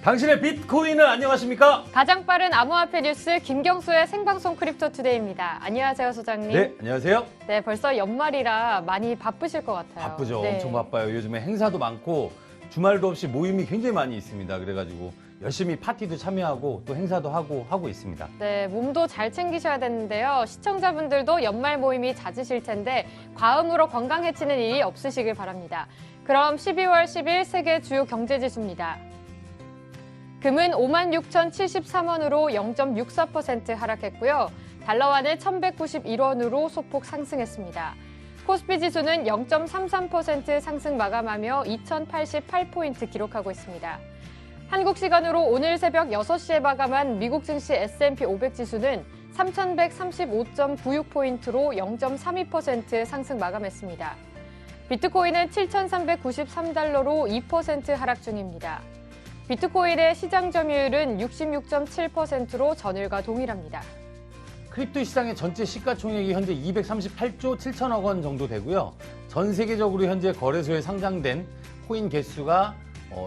당신의 비트코인은 안녕하십니까? 가장 빠른 암호화폐 뉴스 김경수의 생방송 크립토투데이입니다. 안녕하세요, 소장님. 네, 안녕하세요. 네, 벌써 연말이라 많이 바쁘실 것 같아요. 바쁘죠. 네. 엄청 바빠요. 요즘에 행사도 많고 주말도 없이 모임이 굉장히 많이 있습니다. 그래가지고 열심히 파티도 참여하고 또 행사도 하고 있습니다. 네, 몸도 잘 챙기셔야 되는데요. 시청자분들도 연말 모임이 잦으실 텐데 과음으로 건강해지는 일이 없으시길 바랍니다. 그럼 12월 10일 세계 주요 경제지수입니다. 금은 56,073원으로 0.64% 하락했고요. 달러화는 1,191원으로 소폭 상승했습니다. 코스피 지수는 0.33% 상승 마감하며 2,088포인트 기록하고 있습니다. 한국 시간으로 오늘 새벽 6시에 마감한 미국 증시 S&P 500 지수는 3,135.96포인트로 0.32% 상승 마감했습니다. 비트코인은 7,393달러로 2% 하락 중입니다. 비트코인의 시장 점유율은 66.7%로 전일과 동일합니다. 크립토 시장의 전체 시가총액이 현재 238조 7천억 원 정도 되고요. 전 세계적으로 현재 거래소에 상장된 코인 개수가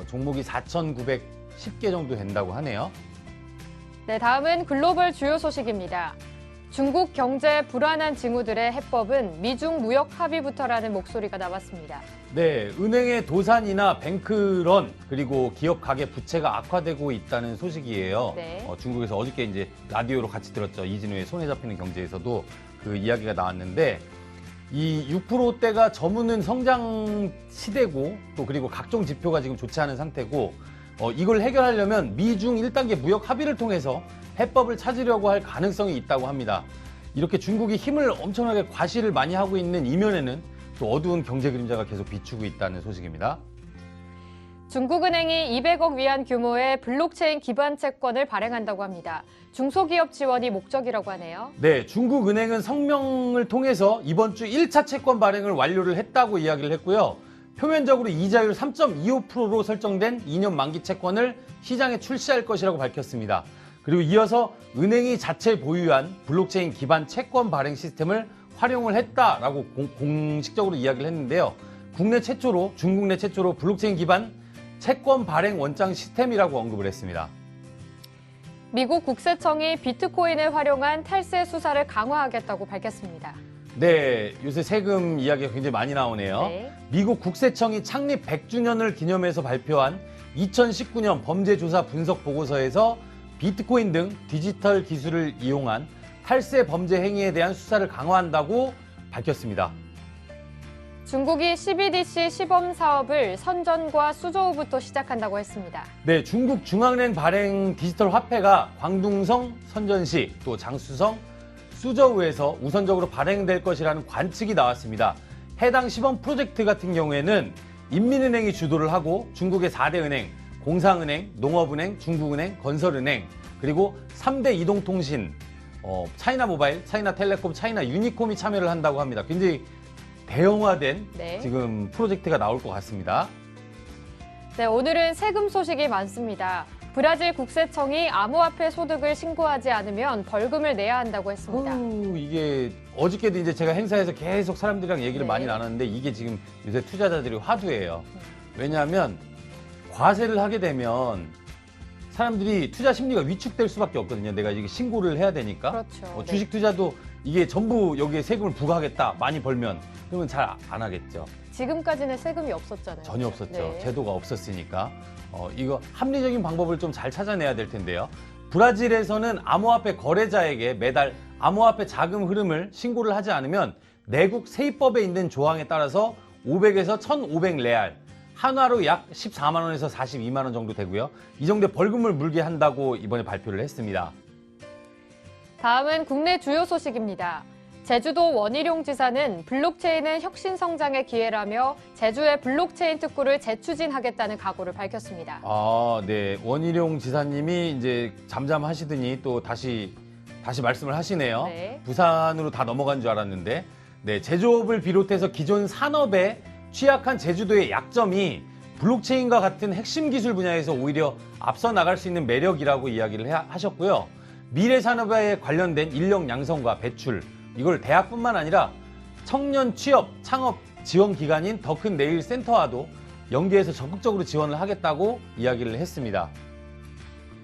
종목이 4,910개 정도 된다고 하네요. 네, 다음은 글로벌 주요 소식입니다. 중국 경제 불안한 징후들의 해법은 미중 무역 합의부터라는 목소리가 나왔습니다. 네, 은행의 도산이나 뱅크런 그리고 기업 가계 부채가 악화되고 있다는 소식이에요. 네. 중국에서 어저께 이제 라디오로 같이 들었죠. 이진우의 손에 잡히는 경제에서도 그 이야기가 나왔는데 이 6%대가 저무는 성장 시대고 또 그리고 각종 지표가 지금 좋지 않은 상태고 이걸 해결하려면 미중 1단계 무역 합의를 통해서 해법을 찾으려고 할 가능성이 있다고 합니다. 이렇게 중국이 힘을 엄청나게 과시를 많이 하고 있는 이면에는 또 어두운 경제 그림자가 계속 비추고 있다는 소식입니다. 중국은행이 200억 위안 규모의 블록체인 기반 채권을 발행한다고 합니다. 중소기업 지원이 목적이라고 하네요. 네, 중국은행은 성명을 통해서 이번 주 1차 채권 발행을 완료를 했다고 이야기를 했고요. 표면적으로 이자율 3.25%로 설정된 2년 만기 채권을 시장에 출시할 것이라고 밝혔습니다. 그리고 이어서 은행이 자체 보유한 블록체인 기반 채권 발행 시스템을 활용을 했다라고 공식적으로 이야기를 했는데요. 중국 내 최초로 블록체인 기반 채권 발행 원장 시스템이라고 언급을 했습니다. 미국 국세청이 비트코인을 활용한 탈세 수사를 강화하겠다고 밝혔습니다. 네, 요새 세금 이야기가 굉장히 많이 나오네요. 네. 미국 국세청이 창립 100주년을 기념해서 발표한 2019년 범죄조사 분석 보고서에서 비트코인 등 디지털 기술을 이용한 탈세 범죄 행위에 대한 수사를 강화한다고 밝혔습니다. 중국이 CBDC 시범 사업을 선전과 수저우부터 시작한다고 했습니다. 네, 중국 중앙은행 발행 디지털 화폐가 광둥성, 선전시, 또 장쑤성, 수저우에서 우선적으로 발행될 것이라는 관측이 나왔습니다. 해당 시범 프로젝트 같은 경우에는 인민은행이 주도를 하고 중국의 4대 은행, 공상은행, 농업은행, 중국은행, 건설은행, 그리고 3대 이동통신, 차이나모바일, 차이나텔레콤, 차이나유니콤이 참여를 한다고 합니다. 굉장히 대형화된 네. 지금 프로젝트가 나올 것 같습니다. 네, 오늘은 세금 소식이 많습니다. 브라질 국세청이 암호화폐 소득을 신고하지 않으면 벌금을 내야 한다고 했습니다. 이게 어저께도 이제 제가 행사에서 계속 사람들이랑 얘기를 네. 많이 나눴는데 이게 지금 요새 투자자들이 화두예요. 왜냐하면 과세를 하게 되면 사람들이 투자 심리가 위축될 수밖에 없거든요. 내가 이게 신고를 해야 되니까. 그렇죠. 주식 투자도 이게 전부 여기에 세금을 부과하겠다. 많이 벌면 그러면 잘 안 하겠죠. 지금까지는 세금이 없었잖아요. 전혀 없었죠. 네. 제도가 없었으니까. 이거 합리적인 방법을 좀 잘 찾아내야 될 텐데요. 브라질에서는 암호화폐 거래자에게 매달 암호화폐 자금 흐름을 신고를 하지 않으면 내국 세입법에 있는 조항에 따라서 500에서 1,500 레알, 한화로 약 14만 원에서 42만 원 정도 되고요. 이 정도의 벌금을 물게 한다고 이번에 발표를 했습니다. 다음은 국내 주요 소식입니다. 제주도 원희룡 지사는 블록체인은 혁신 성장의 기회라며 제주의 블록체인 특구를 재추진하겠다는 각오를 밝혔습니다. 네. 원희룡 지사님이 이제 잠잠하시더니 또 다시 말씀을 하시네요. 네. 부산으로 다 넘어간 줄 알았는데, 네. 제조업을 비롯해서 기존 산업에 취약한 제주도의 약점이 블록체인과 같은 핵심 기술 분야에서 오히려 앞서 나갈 수 있는 매력이라고 이야기를 하셨고요. 미래 산업에 관련된 인력 양성과 배출, 이걸 대학뿐만 아니라 청년 취업, 창업 지원 기관인 더 큰 내일 센터와도 연계해서 적극적으로 지원을 하겠다고 이야기를 했습니다.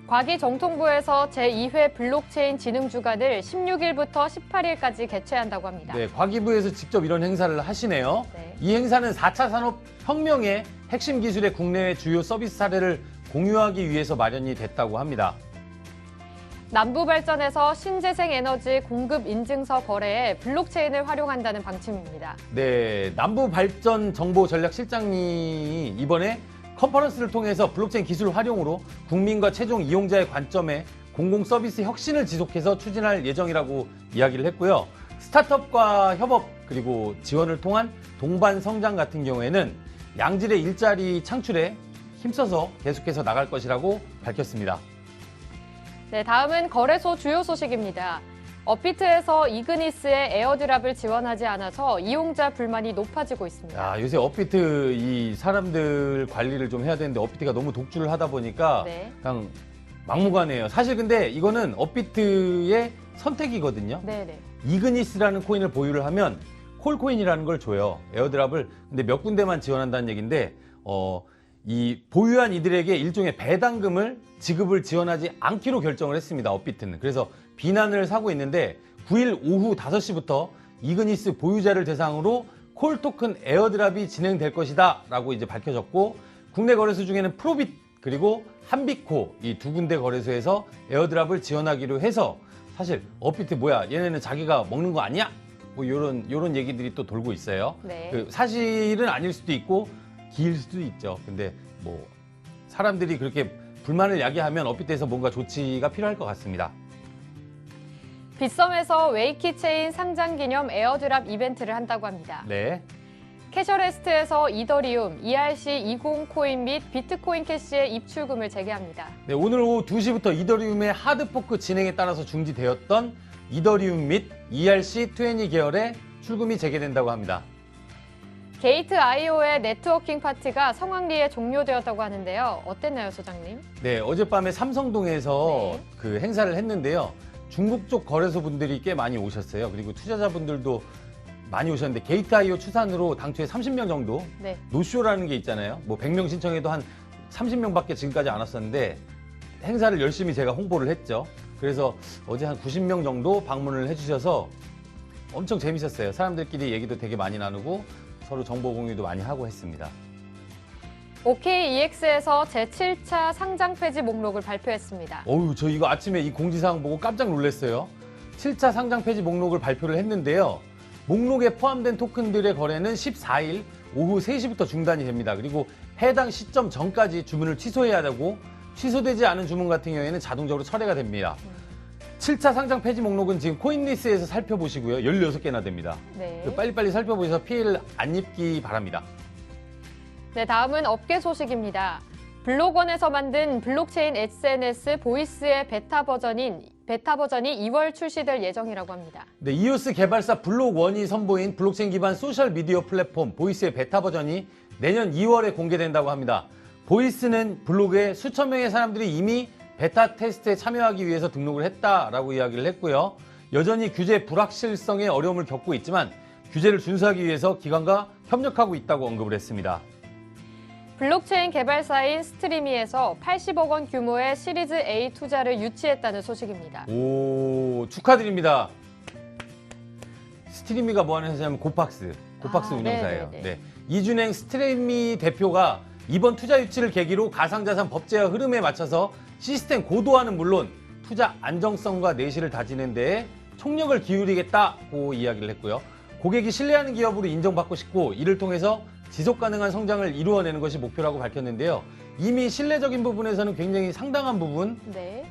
과기정통부에서 제2회 블록체인 진흥 주간을 16일부터 18일까지 개최한다고 합니다. 네, 과기부에서 직접 이런 행사를 하시네요. 네. 이 행사는 4차 산업혁명의 핵심 기술의 국내외 주요 서비스 사례를 공유하기 위해서 마련이 됐다고 합니다. 남부발전에서 신재생 에너지 공급 인증서 거래에 블록체인을 활용한다는 방침입니다. 네, 남부발전정보전략실장이 이번에 컨퍼런스를 통해서 블록체인 기술 활용으로 국민과 최종 이용자의 관점에 공공 서비스 혁신을 지속해서 추진할 예정이라고 이야기를 했고요. 스타트업과 협업 그리고 지원을 통한 동반 성장 같은 경우에는 양질의 일자리 창출에 힘써서 계속해서 나갈 것이라고 밝혔습니다. 네, 다음은 거래소 주요 소식입니다. 업비트에서 이그니스의 에어드랍을 지원하지 않아서 이용자 불만이 높아지고 있습니다. 야, 요새 업비트 이 사람들 관리를 좀 해야 되는데 업비트가 너무 독주를 하다 보니까 네. 그냥 막무가내예요. 사실 근데 이거는 업비트의 선택이거든요. 네네. 이그니스라는 코인을 보유를 하면 콜코인이라는 걸 줘요. 에어드랍을. 근데 몇 군데만 지원한다는 얘기인데 이 보유한 이들에게 일종의 배당금을 지급을 지원하지 않기로 결정을 했습니다. 업비트는. 그래서 비난을 사고 있는데 9일 오후 5시부터 이그니스 보유자를 대상으로 콜 토큰 에어드랍이 진행될 것이다 라고 이제 밝혀졌고, 국내 거래소 중에는 프로빗 그리고 한비코 이 두 군데 거래소에서 에어드랍을 지원하기로 해서, 사실 업비트 뭐야 얘네는 자기가 먹는 거 아니야? 뭐 요런 얘기들이 또 돌고 있어요. 네. 그 사실은 아닐 수도 있고 기일 수도 있죠. 근데 뭐 사람들이 그렇게 불만을 야기하면 업비트에서 뭔가 조치가 필요할 것 같습니다. 빗썸에서 웨이키 체인 상장 기념 에어드랍 이벤트를 한다고 합니다. 네. 캐셔레스트에서 이더리움, ERC20 코인 및 비트코인 캐시의 입출금을 재개합니다. 네, 오늘 오후 2시부터 이더리움의 하드포크 진행에 따라서 중지되었던 이더리움 및 ERC20 계열의 출금이 재개된다고 합니다. 게이트.io의 네트워킹 파티가 성황리에 종료되었다고 하는데요. 어땠나요, 소장님? 네, 어젯밤에 삼성동에서 네. 그 행사를 했는데요. 중국 쪽 거래소 분들이 꽤 많이 오셨어요. 그리고 투자자분들도 많이 오셨는데, 게이트.io 추산으로 당초에 30명 정도 네. 노쇼라는 게 있잖아요. 뭐 100명 신청해도 한 30명밖에 지금까지 안 왔었는데 행사를 열심히 제가 홍보를 했죠. 그래서 어제 한 90명 정도 방문을 해주셔서 엄청 재밌었어요. 사람들끼리 얘기도 되게 많이 나누고 서로 정보 공유도 많이 하고 했습니다. OKEX에서 제7차 상장 폐지 목록을 발표했습니다. 어우, 저 이거 아침에 이 공지사항 보고 깜짝 놀랐어요. 7차 상장 폐지 목록을 발표를 했는데요. 목록에 포함된 토큰들의 거래는 14일 오후 3시부터 중단이 됩니다. 그리고 해당 시점 전까지 주문을 취소해야 되고, 취소되지 않은 주문 같은 경우에는 자동적으로 철회가 됩니다. 7차 상장 폐지 목록은 지금 코인리스에서 살펴보시고요. 16개나 됩니다. 네. 빨리빨리 살펴보셔서 피해를 안 입기 바랍니다. 네, 다음은 업계 소식입니다. 블록원에서 만든 블록체인 SNS 보이스의 베타 버전이 2월 출시될 예정이라고 합니다. 네, 이오스 개발사 블록원이 선보인 블록체인 기반 소셜 미디어 플랫폼 보이스의 베타 버전이 내년 2월에 공개된다고 합니다. 보이스는 블로그에 수천 명의 사람들이 이미 베타 테스트에 참여하기 위해서 등록을 했다라고 이야기를 했고요. 여전히 규제 불확실성에 어려움을 겪고 있지만 규제를 준수하기 위해서 기관과 협력하고 있다고 언급을 했습니다. 블록체인 개발사인 스트리미에서 80억 원 규모의 시리즈 A 투자를 유치했다는 소식입니다. 오, 축하드립니다. 스트리미가 뭐하는 회사냐면 고팍스 운영사예요. 네네네. 네. 이준행 스트리미 대표가 이번 투자 유치를 계기로 가상자산 법제화 흐름에 맞춰서 시스템 고도화는 물론 투자 안정성과 내실을 다지는 데에 총력을 기울이겠다고 이야기를 했고요. 고객이 신뢰하는 기업으로 인정받고 싶고 이를 통해서 지속 가능한 성장을 이루어내는 것이 목표라고 밝혔는데요. 이미 신뢰적인 부분에서는 굉장히 상당한 부분 네.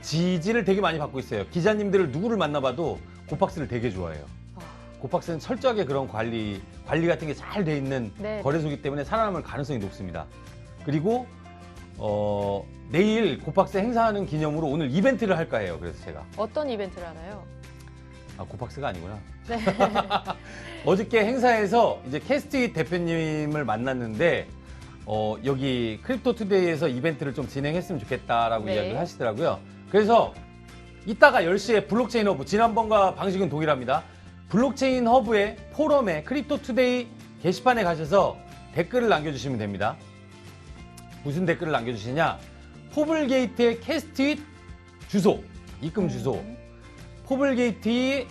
지지를 되게 많이 받고 있어요. 기자님들을 누구를 만나봐도 고팍스를 되게 좋아해요. 고팍스는 철저하게 그런 관리 같은 게 잘 돼 있는 네. 거래소이기 때문에 살아남을 가능성이 높습니다. 그리고 내일 고팍스 행사하는 기념으로 오늘 이벤트를 할까 해요. 그래서 제가 어떤 이벤트를 하나요? 고팍스가 아니구나. 네. 어저께 행사에서 이제 캐스트잇 대표님을 만났는데 여기 크립토투데이에서 이벤트를 좀 진행했으면 좋겠다라고 네. 이야기를 하시더라고요. 그래서 이따가 10시에 블록체인 허브, 지난번과 방식은 동일합니다. 블록체인 허브의 포럼에 크립토투데이 게시판에 가셔서 댓글을 남겨주시면 됩니다. 무슨 댓글을 남겨주시냐? 포블게이트의 캐스트잇 주소, 입금 주소, 포블게이트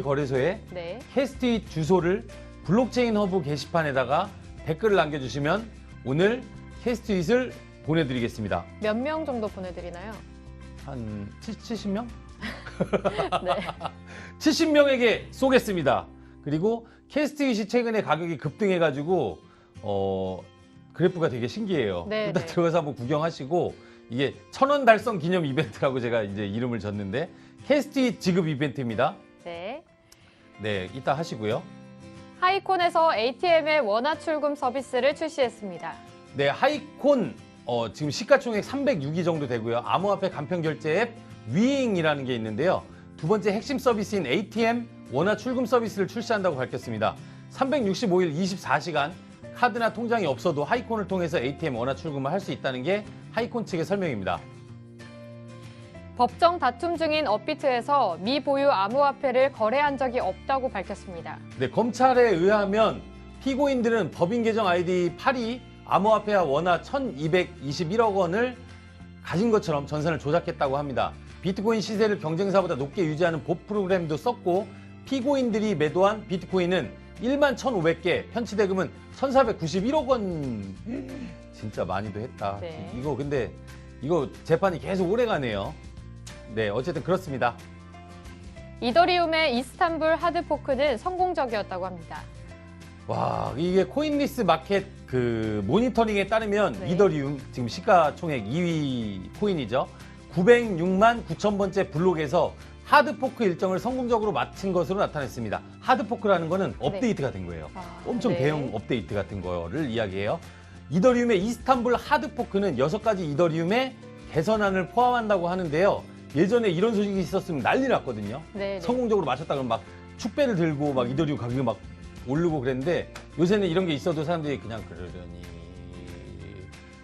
거래소의 네. 캐스트잇 주소를 블록체인 허브 게시판에다가 댓글을 남겨주시면 오늘 캐스트잇을 보내드리겠습니다. 몇 명 정도 보내드리나요? 한 70명? 네. 70명에게 쏘겠습니다. 그리고 캐스트잇이 최근에 가격이 급등해가지고 그래프가 되게 신기해요. 네, 일단 네. 들어가서 한번 구경하시고 이게 1000원 달성 기념 이벤트라고 제가 이제 이름을 줬는데 캐스트잇 지급 이벤트입니다. 네. 네, 이따 하시고요. 하이콘에서 ATM의 원화 출금 서비스를 출시했습니다. 네, 하이콘 지금 시가총액 306위 정도 되고요. 암호화폐 간편 결제 앱 위잉이라는 게 있는데요. 두 번째 핵심 서비스인 ATM 원화 출금 서비스를 출시한다고 밝혔습니다. 365일 24시간 카드나 통장이 없어도 하이콘을 통해서 ATM 원화 출금을 할 수 있다는 게 하이콘 측의 설명입니다. 법정 다툼 중인 업비트에서 미보유 암호화폐를 거래한 적이 없다고 밝혔습니다. 네, 검찰에 의하면 피고인들은 법인 계정 아이디 8이 암호화폐와 원화 1221억 원을 가진 것처럼 전산을 조작했다고 합니다. 비트코인 시세를 경쟁사보다 높게 유지하는 봇 프로그램도 썼고 피고인들이 매도한 비트코인은 1만 1,500개, 현치 대금은 1,491억 원. 진짜 많이도 했다. 네. 이거 재판이 계속 오래 가네요. 네, 어쨌든 그렇습니다. 이더리움의 이스탄불 하드포크는 성공적이었다고 합니다. 와, 이게 코인리스 마켓 그 모니터링에 따르면 네. 이더리움 지금 시가총액 2위 코인이죠. 906만 9천 번째 블록에서 하드포크 일정을 성공적으로 마친 것으로 나타났습니다. 하드포크라는 거는 업데이트가 된 거예요. 엄청 네. 대형 업데이트 같은 거를 이야기해요. 이더리움의 이스탄불 하드포크는 6가지 이더리움의 개선안을 포함한다고 하는데요. 예전에 이런 소식이 있었으면 난리 났거든요. 네, 네. 성공적으로 마쳤다 그러면 막 축배를 들고 막 이더리움 가격이 막 오르고 그랬는데 요새는 이런 게 있어도 사람들이 그냥 그러려니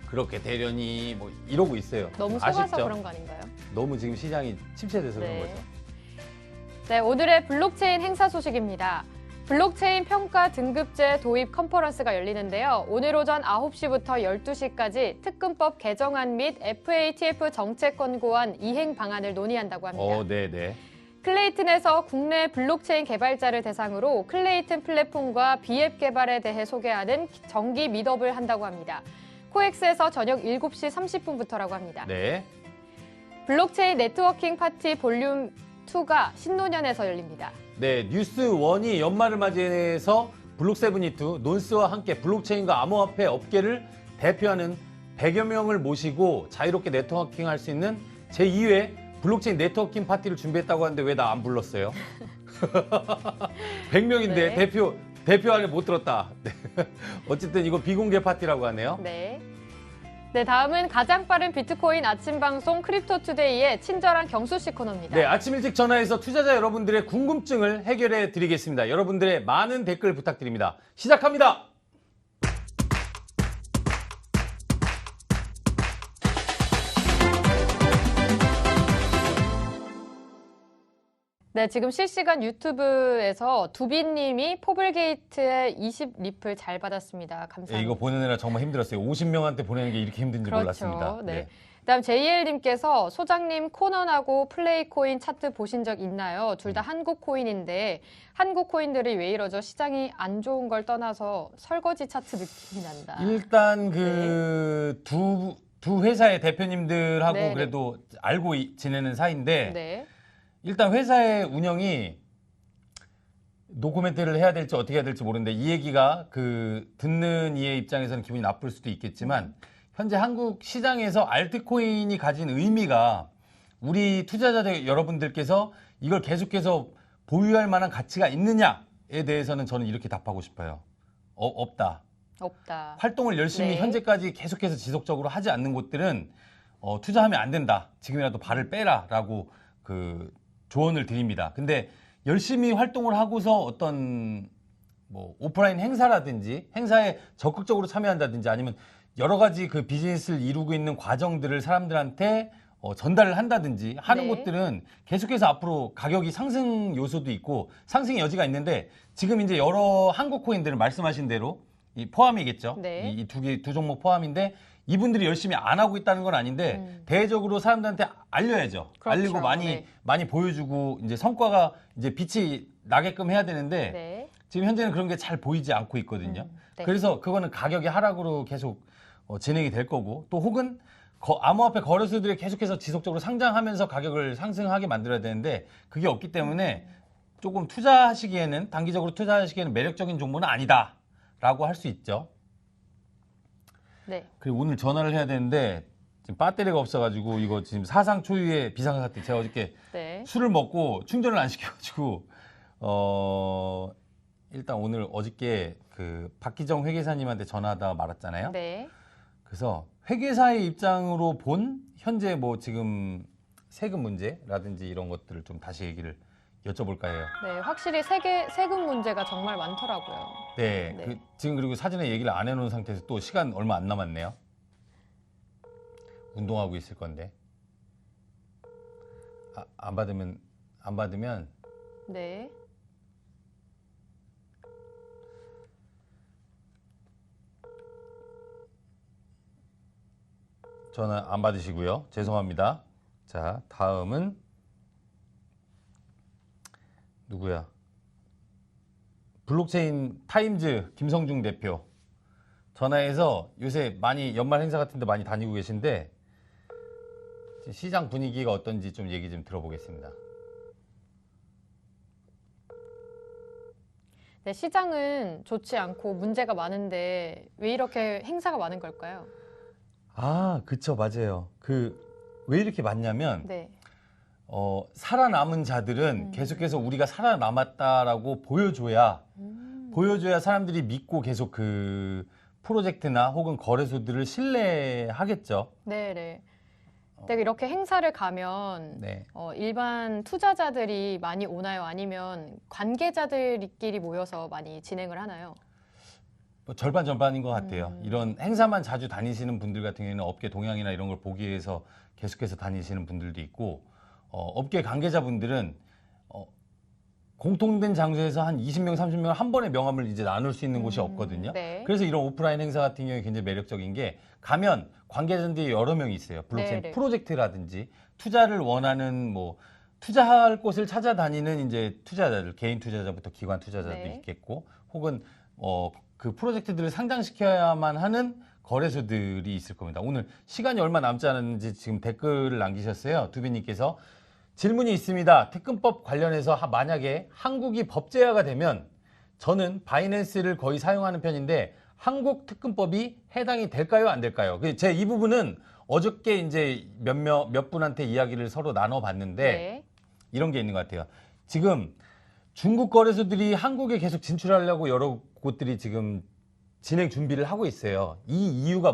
그렇게 되려니 뭐 이러고 있어요. 너무 속아서 아쉽죠? 그런 거 아닌가요? 너무 지금 시장이 침체돼서 그런 네. 거죠. 네, 오늘의 블록체인 행사 소식입니다. 블록체인 평가 등급제 도입 컨퍼런스가 열리는데요. 오늘 오전 9시부터 12시까지 특근법 개정안 및 FATF 정책 권고안 이행 방안을 논의한다고 합니다. 네네. 클레이튼에서 국내 블록체인 개발자를 대상으로 클레이튼 플랫폼과 비앱 개발에 대해 소개하는 정기 미트업을 한다고 합니다. 코엑스에서 저녁 7시 30분부터라고 합니다. 네. 블록체인 네트워킹 파티 볼륨 2가 신노년에서 열립니다. 네, 뉴스원이 연말을 맞이해서 블록72 논스와 함께 블록체인과 암호화폐 업계를 대표하는 100여 명을 모시고 자유롭게 네트워킹할 수 있는 제2회 블록체인 네트워킹 파티를 준비했다고 하는데 왜 나 안 불렀어요? 100명인데 네. 대표 안에 못 들었다. 네. 어쨌든 이거 비공개 파티라고 하네요. 네. 네, 다음은 가장 빠른 비트코인 아침 방송 크립토투데이의 친절한 경수 씨 코너입니다. 네, 아침 일찍 전화해서 투자자 여러분들의 궁금증을 해결해 드리겠습니다. 여러분들의 많은 댓글 부탁드립니다. 시작합니다. 네, 지금 실시간 유튜브에서 두비님이 포블게이트의 20리플 잘 받았습니다. 감사합니다. 네, 이거 보내느라 정말 힘들었어요. 50명한테 보내는 게 이렇게 힘든지 그렇죠. 몰랐습니다. 네. 그다음 JL님께서 소장님 코넌하고 플레이코인 차트 보신 적 있나요? 둘 다 한국 코인인데 한국 코인들이 왜 이러죠? 시장이 안 좋은 걸 떠나서 설거지 차트 느낌이 난다. 일단 그 두 회사의 대표님들하고 네, 네. 그래도 알고 지내는 사이인데 네. 일단 회사의 운영이 노코멘트를 해야 될지 어떻게 해야 될지 모르는데 이 얘기가 그 듣는 이의 입장에서는 기분이 나쁠 수도 있겠지만 현재 한국 시장에서 알트코인이 가진 의미가 우리 투자자 여러분들께서 이걸 계속해서 보유할 만한 가치가 있느냐에 대해서는 저는 이렇게 답하고 싶어요. 없다. 없다. 활동을 열심히 네. 현재까지 계속해서 지속적으로 하지 않는 곳들은 투자하면 안 된다. 지금이라도 발을 빼라라고 그 조언을 드립니다. 근데 열심히 활동을 하고서 어떤 뭐 오프라인 행사라든지 행사에 적극적으로 참여한다든지 아니면 여러 가지 그 비즈니스를 이루고 있는 과정들을 사람들한테 전달을 한다든지 하는 네. 곳들은 계속해서 앞으로 가격이 상승 요소도 있고 상승의 여지가 있는데 지금 이제 여러 한국 코인들은 말씀하신 대로 이 포함이겠죠. 네. 이 두 종목 포함인데 이분들이 열심히 안 하고 있다는 건 아닌데 대외적으로 사람들한테 알려야죠. 그렇죠. 알리고 많이 네. 많이 보여주고 이제 성과가 이제 빛이 나게끔 해야 되는데 네. 지금 현재는 그런 게 잘 보이지 않고 있거든요. 네. 그래서 그거는 가격의 하락으로 계속 진행이 될 거고 또 혹은 암호화폐 거래소들이 계속해서 지속적으로 상장하면서 가격을 상승하게 만들어야 되는데 그게 없기 때문에 조금 투자하시기에는 단기적으로 투자하시기에는 매력적인 종목은 아니다라고 할 수 있죠. 네. 그리고 오늘 전화를 해야 되는데 지금 배터리가 없어가지고 이거 지금 사상 초유의 비상사태. 제가 어저께 네. 술을 먹고 충전을 안 시켜가지고 일단 오늘 어저께 그 박기정 회계사님한테 전화하다가 말았잖아요. 네. 그래서 회계사의 입장으로 본 현재 뭐 지금 세금 문제라든지 이런 것들을 좀 다시 얘기를 여쭤볼까 해요. 네, 확실히 세금 문제가 정말 많더라고요. 네, 네. 지금 그리고 사전에 얘기를 안 해놓은 상태에서 또 시간 얼마 안 남았네요. 운동하고 있을 건데 안 받으면 네. 전화 안 받으시고요. 죄송합니다. 자, 다음은 누구야? 블록체인 타임즈 김성중 대표 전화해서 요새 많이 연말 행사 같은 데 많이 다니고 계신데 시장 분위기가 어떤지 좀 얘기 좀 들어보겠습니다. 네, 시장은 좋지 않고 문제가 많은데 왜 이렇게 행사가 많은 걸까요? 아, 그쵸, 맞아요. 왜 이렇게 많냐면 네. 살아남은 자들은 계속해서 우리가 살아남았다라고 보여줘야 사람들이 믿고 계속 그 프로젝트나 혹은 거래소들을 신뢰하겠죠. 네, 네. 근데 이렇게 행사를 가면 네. 일반 투자자들이 많이 오나요? 아니면 관계자들끼리 모여서 많이 진행을 하나요? 뭐 절반인 것 같아요. 이런 행사만 자주 다니시는 분들 같은 경우에는 업계 동향이나 이런 걸 보기 위해서 계속해서 다니시는 분들도 있고 업계 관계자분들은 공통된 장소에서 한 20명, 30명 한 번에 명함을 이제 나눌 수 있는 곳이 없거든요. 네. 그래서 이런 오프라인 행사 같은 경우에 굉장히 매력적인 게 가면 관계자들이 여러 명이 있어요. 블록체인 네, 네. 프로젝트라든지 투자를 원하는 뭐 투자할 곳을 찾아다니는 이제 투자자들, 개인 투자자부터 기관 투자자들이 네. 있겠고 혹은 그 프로젝트들을 상장시켜야만 하는 거래소들이 있을 겁니다. 오늘 시간이 얼마 남지 않았는지 지금 댓글을 남기셨어요. 두비님께서 질문이 있습니다. 특근법 관련해서 만약에 한국이 법제화가 되면 저는 바이낸스를 거의 사용하는 편인데 한국 특근법이 해당이 될까요? 안 될까요? 제 이 부분은 어저께 이제 몇 분한테 이야기를 서로 나눠봤는데 네. 이런 게 있는 것 같아요. 지금 중국 거래소들이 한국에 계속 진출하려고 여러 곳들이 지금 진행 준비를 하고 있어요. 이 이유가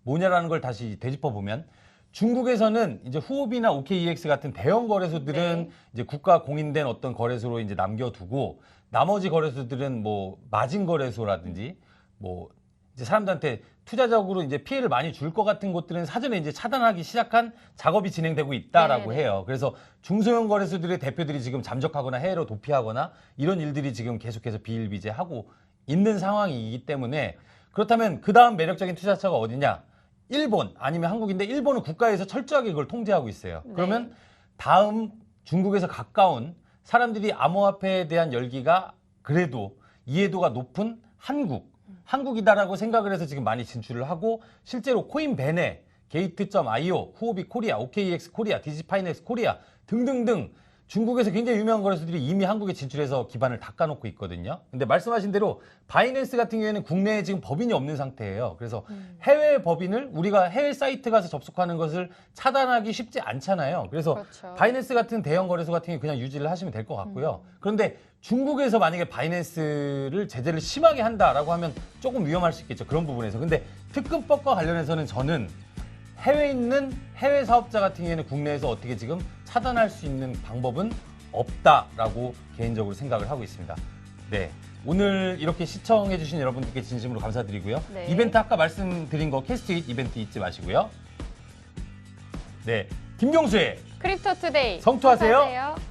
뭐냐라는 걸 다시 되짚어 보면 중국에서는 이제 후오비나 OKEX 같은 대형 거래소들은 네. 이제 국가 공인된 어떤 거래소로 이제 남겨두고 나머지 거래소들은 뭐 마진 거래소라든지 뭐 이제 사람들한테 투자적으로 이제 피해를 많이 줄 것 같은 곳들은 사전에 이제 차단하기 시작한 작업이 진행되고 있다라고 네네. 해요. 그래서 중소형 거래소들의 대표들이 지금 잠적하거나 해외로 도피하거나 이런 일들이 지금 계속해서 비일비재하고 있는 상황이기 때문에 그렇다면 그 다음 매력적인 투자처가 어디냐? 일본 아니면 한국인데 일본은 국가에서 철저하게 그걸 통제하고 있어요. 네. 그러면 다음 중국에서 가까운 사람들이 암호화폐에 대한 열기가 그래도 이해도가 높은 한국이다라고 생각을 해서 지금 많이 진출을 하고 실제로 코인벤에 게이트.io, 후오비 코리아, OKEX 코리아, 디지파이넥스 코리아 등등등 중국에서 굉장히 유명한 거래소들이 이미 한국에 진출해서 기반을 닦아놓고 있거든요. 근데 말씀하신 대로 바이낸스 같은 경우에는 국내에 지금 법인이 없는 상태예요. 그래서 해외 법인을 우리가 해외 사이트 가서 접속하는 것을 차단하기 쉽지 않잖아요. 그래서 그렇죠. 바이낸스 같은 대형 거래소 같은 경우 그냥 유지를 하시면 될 것 같고요. 그런데 중국에서 만약에 바이낸스를 제재를 심하게 한다라고 하면 조금 위험할 수 있겠죠. 그런 부분에서. 근데 특근법과 관련해서는 저는 해외에 있는 해외 사업자 같은 경우에는 국내에서 어떻게 지금 차단할 수 있는 방법은 없다라고 개인적으로 생각을 하고 있습니다. 네. 오늘 이렇게 시청해주신 여러분들께 진심으로 감사드리고요. 네. 이벤트 아까 말씀드린 거 캐스트잇 이벤트 잊지 마시고요. 네. 김경수의 크립토 투데이 성투하세요. 성투하세요.